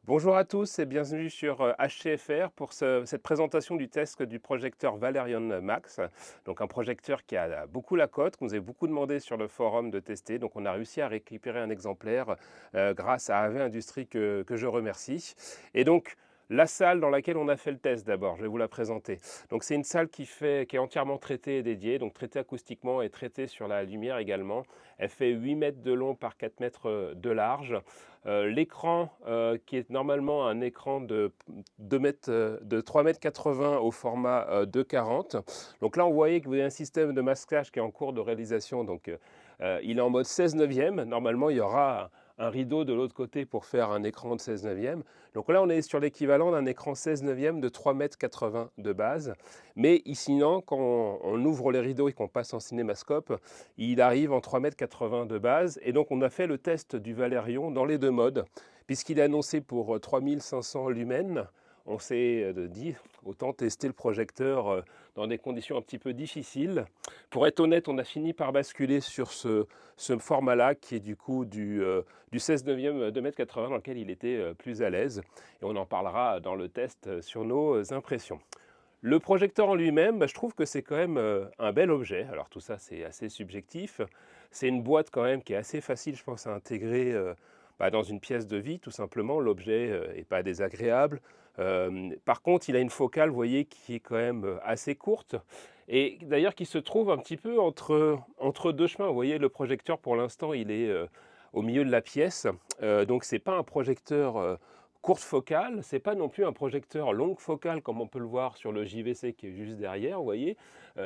Bonjour à tous et bienvenue sur HCFR pour cette présentation du test du projecteur Valerion Max. Donc un projecteur qui a beaucoup la cote, qu'on nous a beaucoup demandé sur le forum de tester. Donc on a réussi à récupérer un exemplaire grâce à AV Industries que je remercie. Et donc la salle dans laquelle on a fait le test d'abord, je vais vous la présenter. Donc c'est une salle qui est entièrement traitée et dédiée, donc traitée acoustiquement et traitée sur la lumière également. Elle fait 8 mètres de long par 4 mètres de large. L'écran qui est normalement un écran de 3,80 m au format 2,40. Donc là on voyait que vous avez un système de masquage qui est en cours de réalisation. Donc il est en mode 16 neuvième. Normalement il y aura un rideau de l'autre côté pour faire un écran de 16 neuvième. Donc là on est sur l'équivalent d'un écran 16 neuvième de 3,80 m de base. Mais sinon quand on ouvre les rideaux et qu'on passe en cinémascope, il arrive en 3,80 m de base. Et donc on a fait le test du Valerion dans les deux modes, puisqu'il est annoncé pour 3500 lumens. On s'est dit, autant tester le projecteur dans des conditions un petit peu difficiles. Pour être honnête, on a fini par basculer sur ce format-là, qui est du coup du 16 neuvième 2,80 m, dans lequel il était plus à l'aise. Et on en parlera dans le test sur nos impressions. Le projecteur en lui-même, je trouve que c'est quand même un bel objet. Alors tout ça, c'est assez subjectif. C'est une boîte quand même qui est assez facile, je pense, à intégrer dans une pièce de vie, tout simplement. L'objet n'est pas désagréable. Par contre, il a une focale, vous voyez, qui est quand même assez courte. Et d'ailleurs, qui se trouve un petit peu entre deux chemins. Vous voyez, le projecteur, pour l'instant, il est au milieu de la pièce. Donc, ce n'est pas un projecteur courte focale, c'est pas non plus un projecteur longue focale comme on peut le voir sur le JVC qui est juste derrière, vous voyez,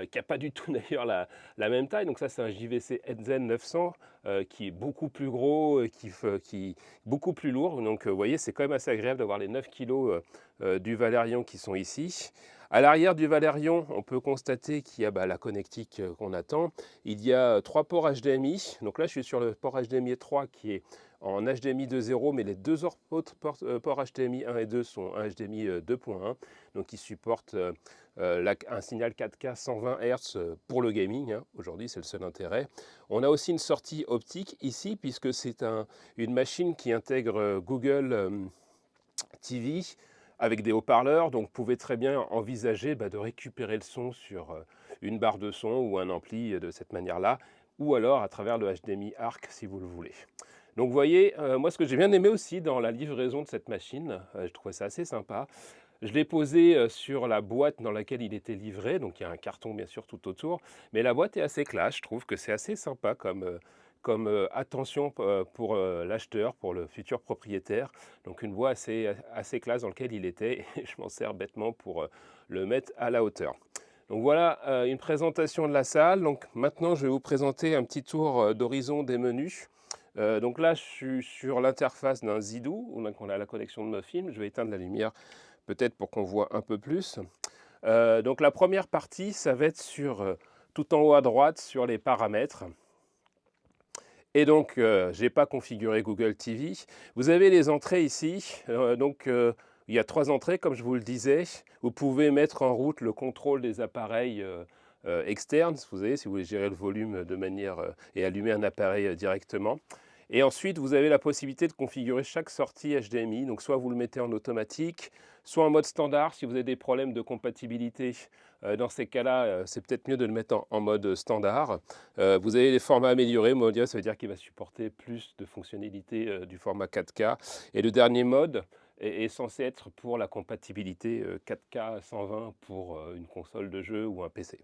qui n'a pas du tout d'ailleurs la même taille. Donc ça c'est un JVC Edzen 900 qui est beaucoup plus gros, qui beaucoup plus lourd. Donc vous voyez, c'est quand même assez agréable d'avoir les 9 kg du Valerion qui sont ici. À l'arrière du Valerion, on peut constater qu'il y a la connectique qu'on attend. Il y a 3 ports HDMI. Donc là, je suis sur le port HDMI 3 qui est en HDMI 2.0, mais les deux autres ports HDMI 1 et 2 sont un HDMI 2.1, donc ils supportent un signal 4K 120 Hz pour le gaming. Aujourd'hui, c'est le seul intérêt. On a aussi une sortie optique ici, puisque c'est une machine qui intègre Google TV avec des haut-parleurs, donc vous pouvez très bien envisager de récupérer le son sur une barre de son ou un ampli de cette manière-là, ou alors à travers le HDMI ARC si vous le voulez. Donc vous voyez, moi ce que j'ai bien aimé aussi dans la livraison de cette machine, je trouvais ça assez sympa. Je l'ai posé sur la boîte dans laquelle il était livré, donc il y a un carton bien sûr tout autour, mais la boîte est assez classe, je trouve que c'est assez sympa comme attention pour l'acheteur, pour le futur propriétaire. Donc une boîte assez classe dans laquelle il était, et je m'en sers bêtement pour le mettre à la hauteur. Donc voilà une présentation de la salle. Donc maintenant je vais vous présenter un petit tour d'horizon des menus. Donc là, je suis sur l'interface d'un Zidoo, on a la connexion de nos films. Je vais éteindre la lumière peut-être pour qu'on voit un peu plus. Donc la première partie, ça va être tout en haut à droite sur les paramètres. Et donc, je n'ai pas configuré Google TV. Vous avez les entrées ici. Il y a 3 entrées, comme je vous le disais. Vous pouvez mettre en route le contrôle des appareils externes, vous savez, si vous voulez gérer le volume de manière et allumer un appareil directement. Et ensuite, vous avez la possibilité de configurer chaque sortie HDMI. Donc, soit vous le mettez en automatique, soit en mode standard. Si vous avez des problèmes de compatibilité, dans ces cas-là, c'est peut-être mieux de le mettre en mode standard. Vous avez les formats améliorés. Mode, ça veut dire qu'il va supporter plus de fonctionnalités du format 4K. Et le dernier mode est censé être pour la compatibilité 4K 120 pour une console de jeu ou un PC.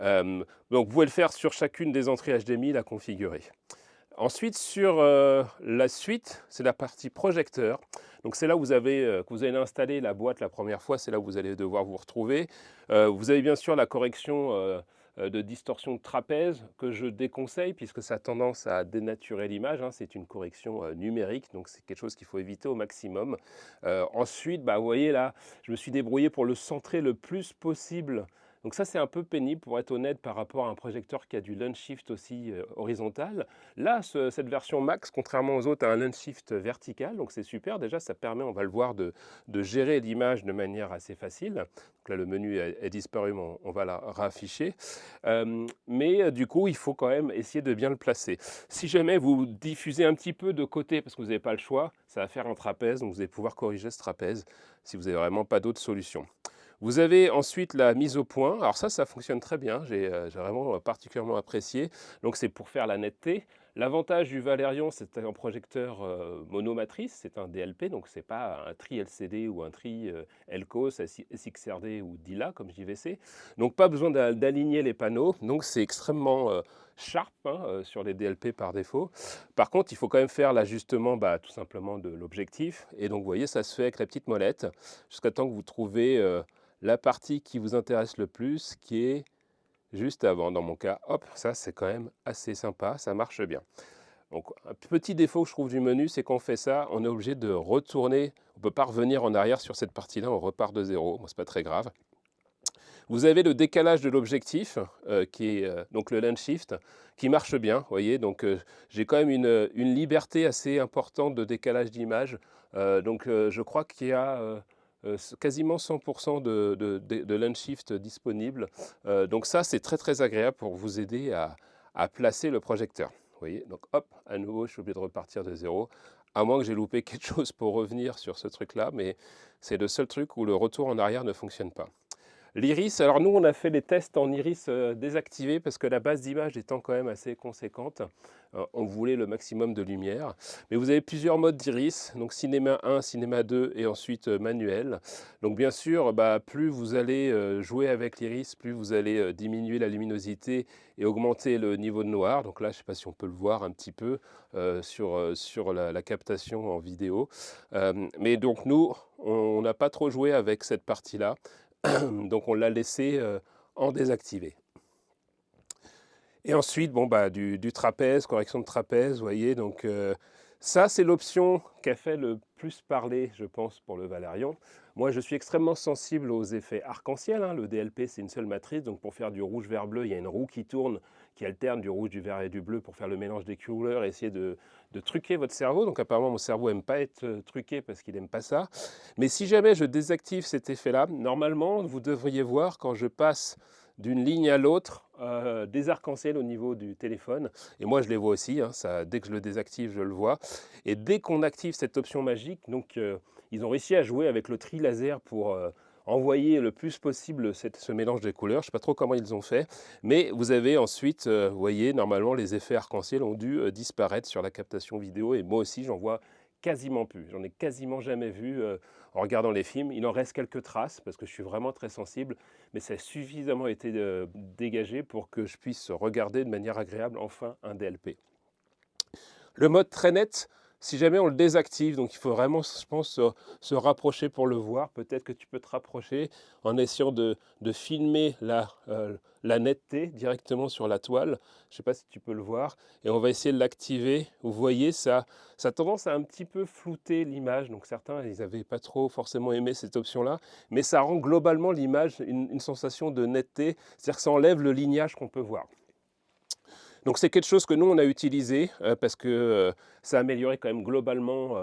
Donc, vous pouvez le faire sur chacune des entrées HDMI, la configurer. Ensuite, sur la suite, c'est la partie projecteur. Donc c'est là où que vous allez installer la boîte la première fois, c'est là où vous allez devoir vous retrouver. Vous avez bien sûr la correction de distorsion de trapèze que je déconseille puisque ça a tendance à dénaturer l'image. C'est une correction numérique, donc c'est quelque chose qu'il faut éviter au maximum. Ensuite, vous voyez là, je me suis débrouillé pour le centrer le plus possible Donc ça, c'est un peu pénible pour être honnête par rapport à un projecteur qui a du lens shift aussi horizontal. Là, cette version Max, contrairement aux autres, a un lens shift vertical, donc c'est super. Déjà, ça permet, on va le voir, de gérer l'image de manière assez facile. Donc là, le menu est disparu, mais on va la réafficher. Mais du coup, il faut quand même essayer de bien le placer. Si jamais vous diffusez un petit peu de côté, parce que vous n'avez pas le choix, ça va faire un trapèze, donc vous allez pouvoir corriger ce trapèze si vous n'avez vraiment pas d'autre solution. Vous avez ensuite la mise au point. Alors ça fonctionne très bien. J'ai vraiment particulièrement apprécié. Donc c'est pour faire la netteté. L'avantage du Valerion, c'est un projecteur monomatrice, c'est un DLP, donc c'est pas un tri LCD ou un tri LCOS, SXRD ou DILA comme JVC. Donc pas besoin d'aligner les panneaux. Donc c'est extrêmement sharp hein, sur les DLP par défaut. Par contre, il faut quand même faire l'ajustement tout simplement de l'objectif. Et donc vous voyez, ça se fait avec la petite molette jusqu'à temps que vous trouvez la partie qui vous intéresse le plus, qui est juste avant. Dans mon cas, hop, ça c'est quand même assez sympa, ça marche bien. Donc un petit défaut que je trouve du menu, c'est qu'on fait ça, on est obligé de retourner, on ne peut pas revenir en arrière sur cette partie-là, on repart de zéro, bon, c'est pas très grave. Vous avez le décalage de l'objectif, qui est donc le lens shift, qui marche bien, vous voyez, donc j'ai quand même une liberté assez importante de décalage d'image, donc je crois qu'il y a quasiment 100% de lens shift disponible. Donc ça, c'est très très agréable pour vous aider à placer le projecteur. Vous voyez, donc hop, à nouveau, je suis obligé de repartir de zéro, à moins que j'ai loupé quelque chose pour revenir sur ce truc-là, mais c'est le seul truc où le retour en arrière ne fonctionne pas. L'iris, alors nous on a fait les tests en iris désactivé parce que la base d'image étant quand même assez conséquente, on voulait le maximum de lumière. Mais vous avez plusieurs modes d'iris, donc cinéma 1, cinéma 2 et ensuite manuel. Donc bien sûr, plus vous allez jouer avec l'iris, plus vous allez diminuer la luminosité et augmenter le niveau de noir. Donc là, je ne sais pas si on peut le voir un petit peu sur la captation en vidéo. Mais donc nous, on n'a pas trop joué avec cette partie-là. Donc on l'a laissé en désactivé. Et ensuite, du trapèze, correction de trapèze, vous voyez. Donc ça, c'est l'option qui a fait le plus parler, je pense, pour le Valerion. Moi, je suis extrêmement sensible aux effets arc-en-ciel. Hein. Le DLP, c'est une seule matrice. Donc pour faire du rouge, vert, bleu, il y a une roue qui tourne, qui alterne du rouge, du vert et du bleu pour faire le mélange des couleurs et essayer de truquer votre cerveau. Donc apparemment, mon cerveau n'aime pas être truqué parce qu'il n'aime pas ça. Mais si jamais je désactive cet effet-là, normalement, vous devriez voir quand je passe d'une ligne à l'autre des arcs-en-ciel au niveau du téléphone. Et moi, je les vois aussi. Hein, ça, dès que je le désactive, je le vois. Et dès qu'on active cette option magique, donc ils ont réussi à jouer avec le tri laser pour envoyer le plus possible ce mélange des couleurs. Je ne sais pas trop comment ils ont fait, mais vous avez ensuite, vous voyez, normalement les effets arc-en-ciel ont dû disparaître sur la captation vidéo et moi aussi j'en vois quasiment plus. J'en ai quasiment jamais vu en regardant les films. Il en reste quelques traces parce que je suis vraiment très sensible, mais ça a suffisamment été dégagé pour que je puisse regarder de manière agréable enfin un DLP. Le mode très net, si jamais on le désactive, donc il faut vraiment, je pense, se rapprocher pour le voir. Peut-être que tu peux te rapprocher en essayant de filmer la netteté directement sur la toile. Je ne sais pas si tu peux le voir. Et on va essayer de l'activer. Vous voyez, ça a tendance à un petit peu flouter l'image. Donc certains, ils n'avaient pas trop forcément aimé cette option-là. Mais ça rend globalement l'image une sensation de netteté. C'est-à-dire que ça enlève le lignage qu'on peut voir. Donc c'est quelque chose que nous on a utilisé parce que ça améliorait quand même globalement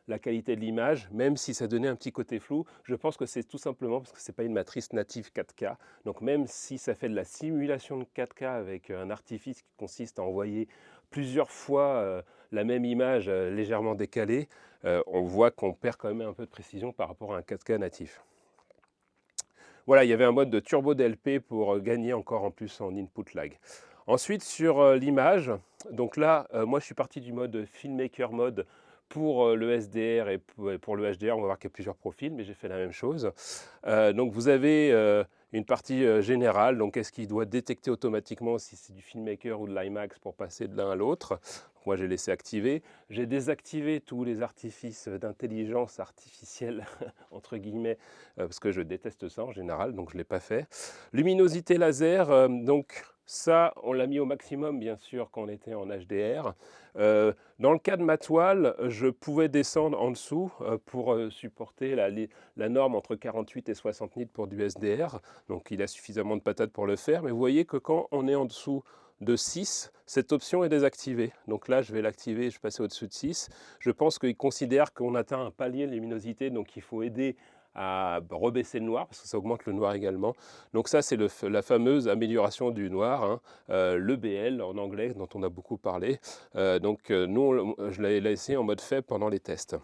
la qualité de l'image, même si ça donnait un petit côté flou. Je pense que c'est tout simplement parce que ce n'est pas une matrice native 4K. Donc même si ça fait de la simulation de 4K avec un artifice qui consiste à envoyer plusieurs fois la même image légèrement décalée, on voit qu'on perd quand même un peu de précision par rapport à un 4K natif. Voilà, il y avait un mode de turbo DLP pour gagner encore en plus en input lag. Ensuite, sur l'image, donc là, moi je suis parti du mode Filmmaker Mode pour le SDR et pour le HDR. On va voir qu'il y a plusieurs profils, mais j'ai fait la même chose. Donc vous avez une partie générale, donc est-ce qu'il doit détecter automatiquement si c'est du Filmmaker ou de l'IMAX pour passer de l'un à l'autre. Moi j'ai laissé activer. J'ai désactivé tous les artifices d'intelligence artificielle, entre guillemets, parce que je déteste ça en général, donc je ne l'ai pas fait. Luminosité laser, donc Ça, on l'a mis au maximum, bien sûr, quand on était en HDR. Dans le cas de ma toile, je pouvais descendre en dessous pour supporter la norme entre 48 et 60 nits pour du SDR. Donc, il a suffisamment de patates pour le faire. Mais vous voyez que quand on est en dessous de 6, cette option est désactivée. Donc là, je vais l'activer, je vais passer au-dessus de 6. Je pense qu'il considère qu'on atteint un palier de luminosité, donc il faut aider à rebaisser le noir, parce que ça augmente le noir également. Donc ça, c'est la fameuse amélioration du noir, hein, l'EBL en anglais, dont on a beaucoup parlé. Nous, je l'ai laissé en mode faible pendant les tests.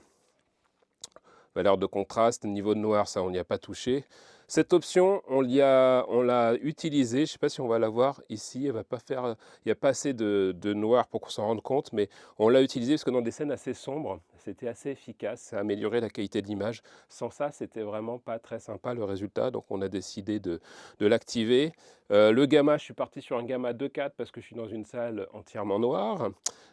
Valeur de contraste, niveau de noir, ça, on n'y a pas touché. Cette option, on l'a utilisée, je ne sais pas si on va la voir ici, il n'y a pas assez de noir pour qu'on s'en rende compte, mais on l'a utilisée parce que dans des scènes assez sombres, c'était assez efficace, ça a amélioré la qualité de l'image. Sans ça, c'était vraiment pas très sympa le résultat, donc on a décidé de l'activer. Le gamma, je suis parti sur un gamma 2.4 parce que je suis dans une salle entièrement noire.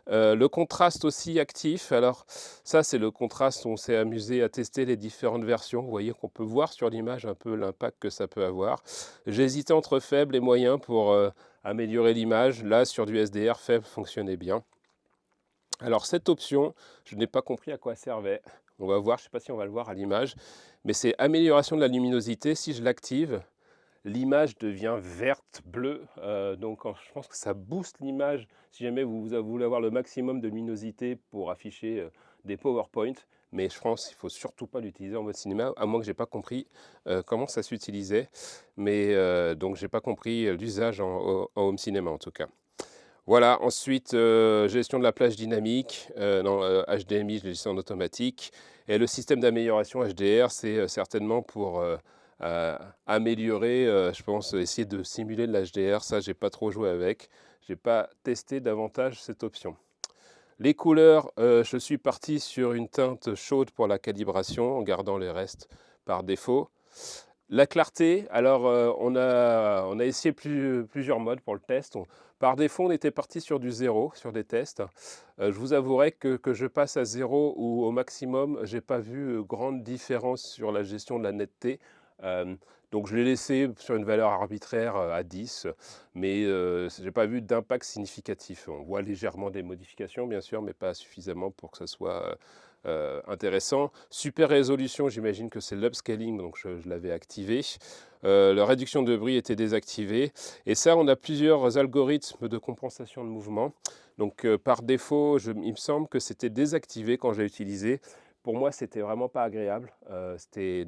Le contraste aussi actif, alors ça c'est le contraste, on s'est amusé à tester les différentes versions, vous voyez qu'on peut voir sur l'image un peu l'impact que ça peut avoir. J'ai hésité entre faible et moyen pour améliorer l'image, là sur du SDR, faible fonctionnait bien. Alors cette option, je n'ai pas compris à quoi elle servait, on va voir, je ne sais pas si on va le voir à l'image, mais c'est amélioration de la luminosité, si je l'active, l'image devient verte, bleue, donc je pense que ça booste l'image si jamais vous voulez avoir le maximum de luminosité pour afficher des PowerPoint, mais je pense qu'il ne faut surtout pas l'utiliser en mode cinéma, à moins que je n'ai pas compris comment ça s'utilisait, mais donc je n'ai pas compris l'usage en home cinéma en tout cas. Voilà, ensuite, gestion de la plage dynamique, HDMI, je l'ai laissé en automatique. Et le système d'amélioration HDR, c'est certainement pour améliorer, je pense, essayer de simuler de l'HDR. Ça, j'ai pas trop joué avec. J'ai pas testé davantage cette option. Les couleurs, je suis parti sur une teinte chaude pour la calibration, en gardant les restes par défaut. La clarté, alors on a essayé plusieurs modes pour le test. Par défaut, on était parti sur du 0 sur des tests. Je vous avouerai que je passe à 0 ou au maximum, j'ai pas vu grande différence sur la gestion de la netteté. Donc je l'ai laissé sur une valeur arbitraire à 10, mais je n'ai pas vu d'impact significatif. On voit légèrement des modifications, bien sûr, mais pas suffisamment pour que ce soit intéressant. Super résolution, j'imagine que c'est l'upscaling, donc je l'avais activé. La réduction de bruit était désactivée. Et ça, on a plusieurs algorithmes de compensation de mouvement. Donc par défaut, il me semble que c'était désactivé quand j'ai utilisé. Pour moi, c'était vraiment pas agréable.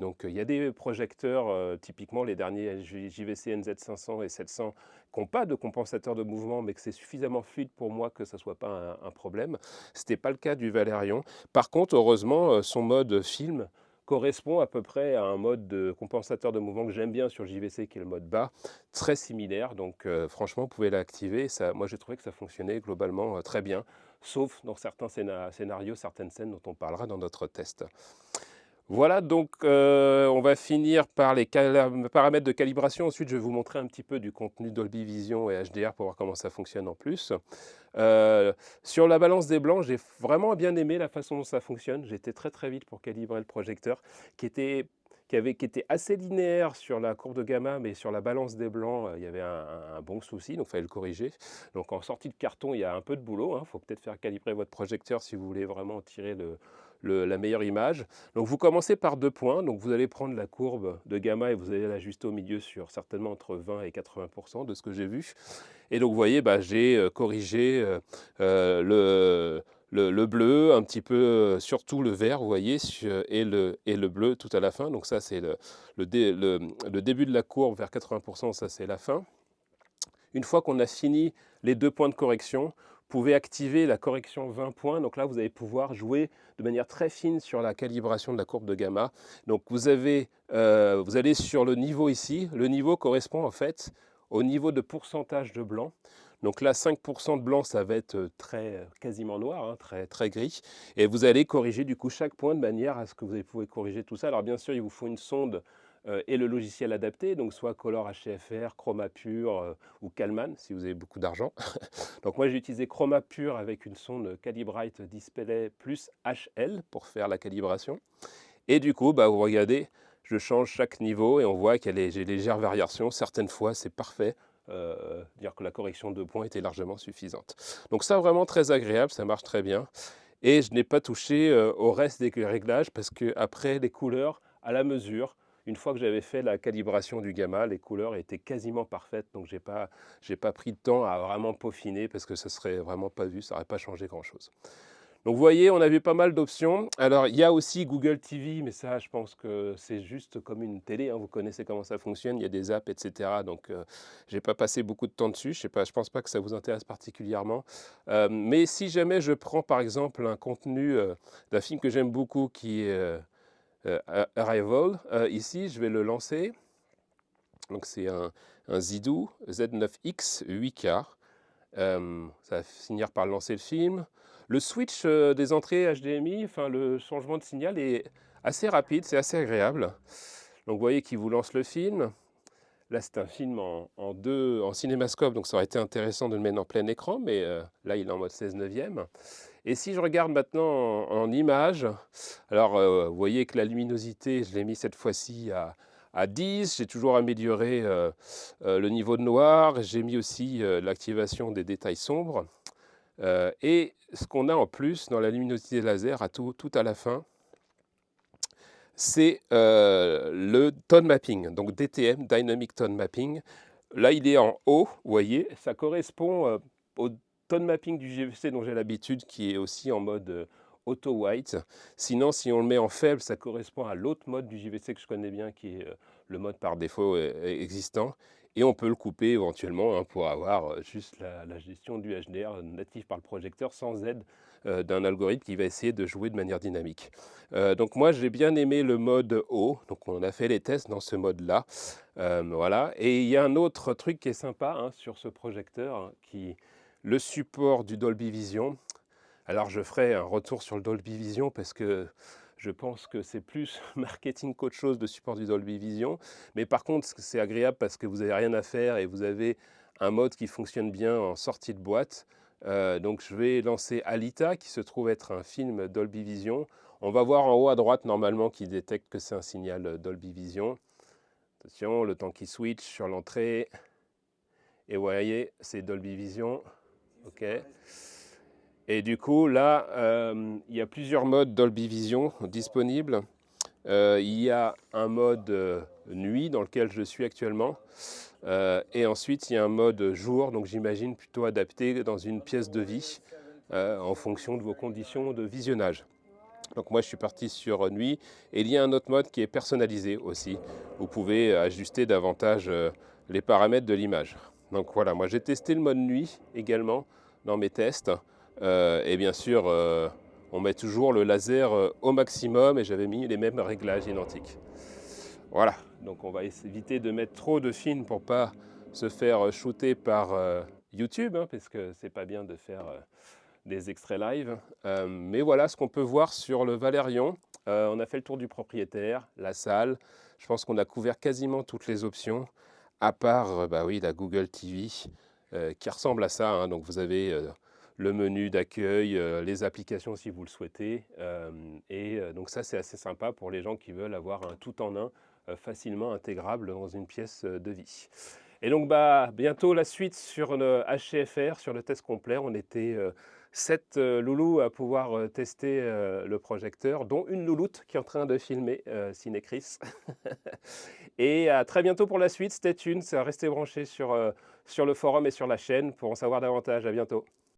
Donc, il y a des projecteurs, typiquement les derniers JVC NZ500 et 700, qui n'ont pas de compensateur de mouvement, mais que c'est suffisamment fluide pour moi que ça ne soit pas un problème. Ce n'était pas le cas du Valérion. Par contre, heureusement, son mode film correspond à peu près à un mode de compensateur de mouvement que j'aime bien sur JVC, qui est le mode bas, très similaire. Donc, franchement, vous pouvez l'activer. Moi, j'ai trouvé que ça fonctionnait globalement très bien, sauf dans certains scénarios, certaines scènes dont on parlera dans notre test. Voilà, donc on va finir par les paramètres de calibration. Ensuite, je vais vous montrer un petit peu du contenu Dolby Vision et HDR pour voir comment ça fonctionne en plus. Sur la balance des blancs, j'ai vraiment bien aimé la façon dont ça fonctionne. J'étais très très vite pour calibrer le projecteur qui était assez linéaire sur la courbe de gamma, mais sur la balance des blancs, il y avait un bon souci, donc il fallait le corriger. Donc en sortie de carton, il y a un peu de boulot. Il faut peut-être faire calibrer votre projecteur si vous voulez vraiment tirer la meilleure image. Donc vous commencez par 2 points, donc vous allez prendre la courbe de gamma et vous allez l'ajuster au milieu sur certainement entre 20 et 80% de ce que j'ai vu. Et donc vous voyez, j'ai corrigé le bleu, un petit peu, surtout le vert, vous voyez, et le bleu tout à la fin. Donc ça, c'est le début de la courbe vers 80%, ça c'est la fin. Une fois qu'on a fini les 2 points de correction, vous pouvez activer la correction 20 points. Donc là, vous allez pouvoir jouer de manière très fine sur la calibration de la courbe de gamma. Donc vous allez sur le niveau ici. Le niveau correspond en fait au niveau de pourcentage de blanc. Donc là, 5% de blanc, ça va être quasiment noir, hein, très, très gris. Et vous allez corriger du coup chaque point de manière à ce que vous pouvez corriger tout ça. Alors bien sûr, il vous faut une sonde et le logiciel adapté, donc soit Color HFR, Chroma Pure ou Calman si vous avez beaucoup d'argent. Donc moi j'ai utilisé Chroma Pure avec une sonde Calibrite Display plus HL pour faire la calibration. Et du coup, vous regardez, je change chaque niveau et on voit qu'il y a des légères variations. Certaines fois, c'est parfait. dire que la correction de points était largement suffisante. Donc ça, vraiment très agréable, ça marche très bien. Et je n'ai pas touché au reste des réglages parce que après les couleurs à la mesure, une fois que j'avais fait la calibration du gamma, les couleurs étaient quasiment parfaites. Donc j'ai pas pris de temps à vraiment peaufiner parce que ça serait vraiment pas vu, ça n'aurait pas changé grand-chose. Donc vous voyez, on a vu pas mal d'options. Alors il y a aussi Google TV, mais ça je pense que c'est juste comme une télé, hein. Vous connaissez comment ça fonctionne, il y a des apps, etc. Donc je n'ai pas passé beaucoup de temps dessus, je ne pense pas que ça vous intéresse particulièrement. Mais si jamais je prends par exemple un contenu d'un film que j'aime beaucoup qui est Arrival, ici je vais le lancer. Donc c'est un Zidou Z9X 8K. Ça va finir par lancer le film. Le switch des entrées HDMI, enfin le changement de signal est assez rapide, c'est assez agréable. Donc vous voyez qu'il vous lance le film. Là c'est un film en cinémascope, donc ça aurait été intéressant de le mettre en plein écran, mais là il est en mode 16 neuvième. Et si je regarde maintenant en image, alors vous voyez que la luminosité, je l'ai mis cette fois-ci à 10. J'ai toujours amélioré le niveau de noir. J'ai mis aussi l'activation des détails sombres. Et ce qu'on a en plus dans la luminosité laser, tout à la fin, c'est le tone mapping, donc DTM, Dynamic Tone Mapping. Là, il est en haut, vous voyez, ça correspond au tone mapping du GVC dont j'ai l'habitude, qui est aussi en mode auto white. Sinon, si on le met en faible, ça correspond à l'autre mode du JVC que je connais bien, qui est le mode par défaut existant. Et on peut le couper éventuellement hein, pour avoir juste la gestion du HDR natif par le projecteur sans aide d'un algorithme qui va essayer de jouer de manière dynamique. Donc moi j'ai bien aimé le mode haut, donc on a fait les tests dans ce mode-là. Voilà. Et il y a un autre truc qui est sympa hein, sur ce projecteur, hein, le support du Dolby Vision. Alors je ferai un retour sur le Dolby Vision parce que je pense que c'est plus marketing qu'autre chose de support du Dolby Vision. Mais par contre, c'est agréable parce que vous n'avez rien à faire et vous avez un mode qui fonctionne bien en sortie de boîte. Donc je vais lancer Alita, qui se trouve être un film Dolby Vision. On va voir en haut à droite normalement qui détecte que c'est un signal Dolby Vision. Attention, le temps qui switch sur l'entrée. Et vous voyez, c'est Dolby Vision. OK. Et du coup, là, il y a plusieurs modes Dolby Vision disponibles. Il y a un mode nuit dans lequel je suis actuellement. Et ensuite, il y a un mode jour, donc j'imagine plutôt adapté dans une pièce de vie en fonction de vos conditions de visionnage. Donc moi, je suis parti sur nuit. Et il y a un autre mode qui est personnalisé aussi. Vous pouvez ajuster davantage les paramètres de l'image. Donc voilà, moi j'ai testé le mode nuit également dans mes tests. Et bien sûr, on met toujours le laser au maximum et j'avais mis les mêmes réglages identiques. Voilà, donc on va éviter de mettre trop de films pour pas se faire shooter par YouTube, hein, parce que c'est pas bien de faire des extraits live. Mais voilà ce qu'on peut voir sur le Valérion. On a fait le tour du propriétaire, la salle. Je pense qu'on a couvert quasiment toutes les options, à part bah oui, la Google TV, qui ressemble à ça. Hein. Donc vous avez le menu d'accueil, les applications si vous le souhaitez. Donc ça, c'est assez sympa pour les gens qui veulent avoir un tout en un facilement intégrable dans une pièce de vie. Et donc bah, bientôt la suite sur le HCFR, sur le test complet. On était 7 loulous à pouvoir tester le projecteur, dont une louloute qui est en train de filmer Cinechris. Et à très bientôt pour la suite. Stay tuned, restez branchés sur le forum et sur la chaîne pour en savoir davantage. À bientôt.